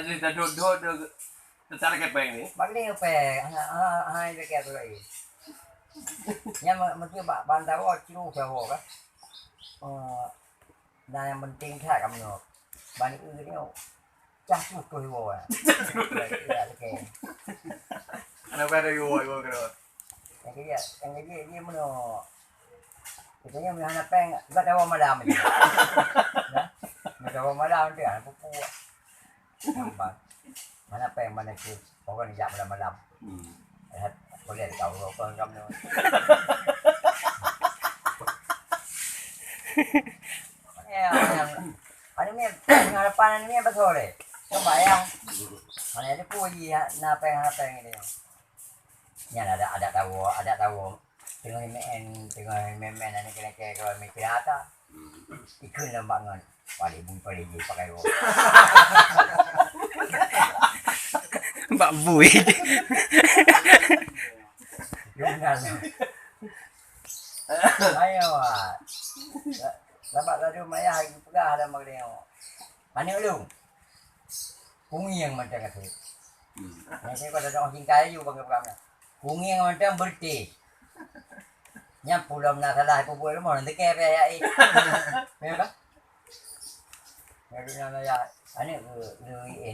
dah dah cara kepeng ni. Balik apa? Hai dekat tu lagi. Yang mesti bandar ciru jauh kan. Dan yang penting tak kamu. Bani ni cah tu tu hiwo. Ya okey. Ana pada hiwo kero. Yang dia mana? Katanya mana peng, enggak ada madam ni. Nah, enggak ada madam dia anak pupu. Nampak. Mana peng mana tu, orang ni jak malam-malam. Boleh tahu apa kamu. Ano ni, harapan ni betul eh. Kebayang. Mana ada puji napeng ini. Yan ada tahu. Tengah main ni kena kalau mikir apa. Ikut nampak ngan. Balik je pakai ro. Mbak Bui. Jangan. Ayo. Dapat tadi maya pegah ada mak dia. Mana lu? Kungiang macam tu. Nanti pada orang singkai juga bangga-bangga. Kungiang macam berti. Nyam pulau nak salah ibu buat rumah nanti kaya ya ini. Memang. Ngadunya ya. Ani lu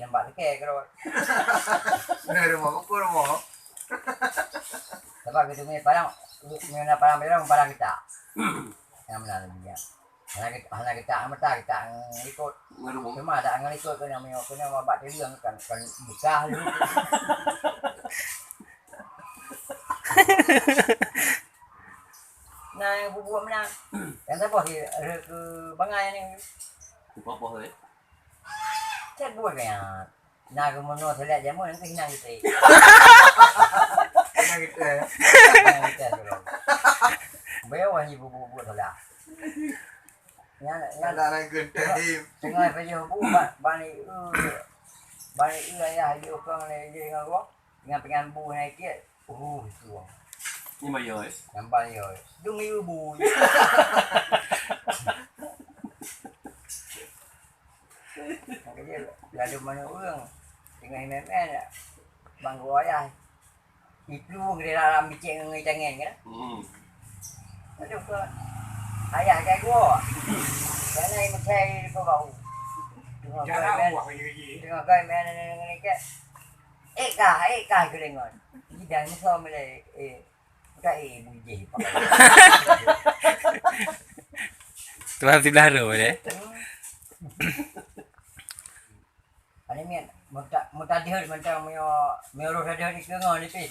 nampak kaya kalau. Rumah aku rumah. Sebab kita ni parang parang kita. Yang mana dia. Anak kita ikut. Cuma ada angan ikut kena buat dia kan bekah dulu. Nah, yang buat mana? Yang apa sih ke bangai ni? Apa ni? Cek buat kaya. Nah, kemudian saya jamu nanti hinang kita. Hinang kita. Hinang kita dulu. Bawa ni buat tu lah. Yang ada gede. Tengah pergi bani ya dia orang ni dia dengan gua. Dengan pengan bu naik dia. Tu. Ni mayo eh. Nampak yo. Dung ibu. Dia lalu mana orang dengan MMN bang gua ayah. Itu dia dalam bicik dengan tangan kan. Aduh ke ayah kayak gua. Karena ini saya itu bau. Tengok kai main dengan ni ke. Kah kedengar. Ini dah ni sama le kai bunyi pakai. Tuan si Blaro deh. Ani mian muta dia macam meo ada di kengal ni pe.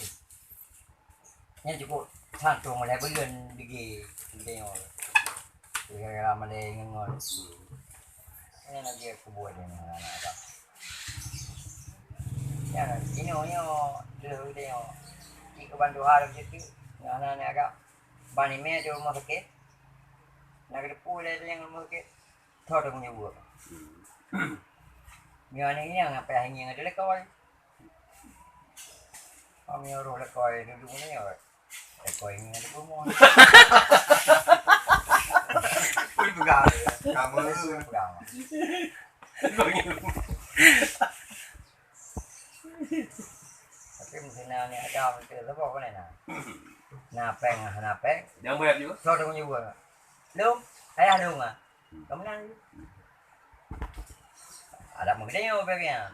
Nya cukup santung mulai bulan digi tengok. Dia ramai ngengol. Ini lagi aku buat ni anak-anak. Ya, ini dulu dia. Ikut bantu harap jadi anak-anak agak bani me tu rumah sakit. Nak ada pulai tu yang rumah sakit. Tahu tak punya buat. Mian ini yang apa yang ada lekoi. Kami orang lekoi dulu ni ya. Lekoi ini ada rumah. Pegang. Kamu pegang. Tapi mungkin ni ada macam tu apa ni nak? Napeng. Jangan bayar juga. Tahu tak punya buat. Lu, ayah lu ngah. Kamu nang. Ada mungkin apa bagian?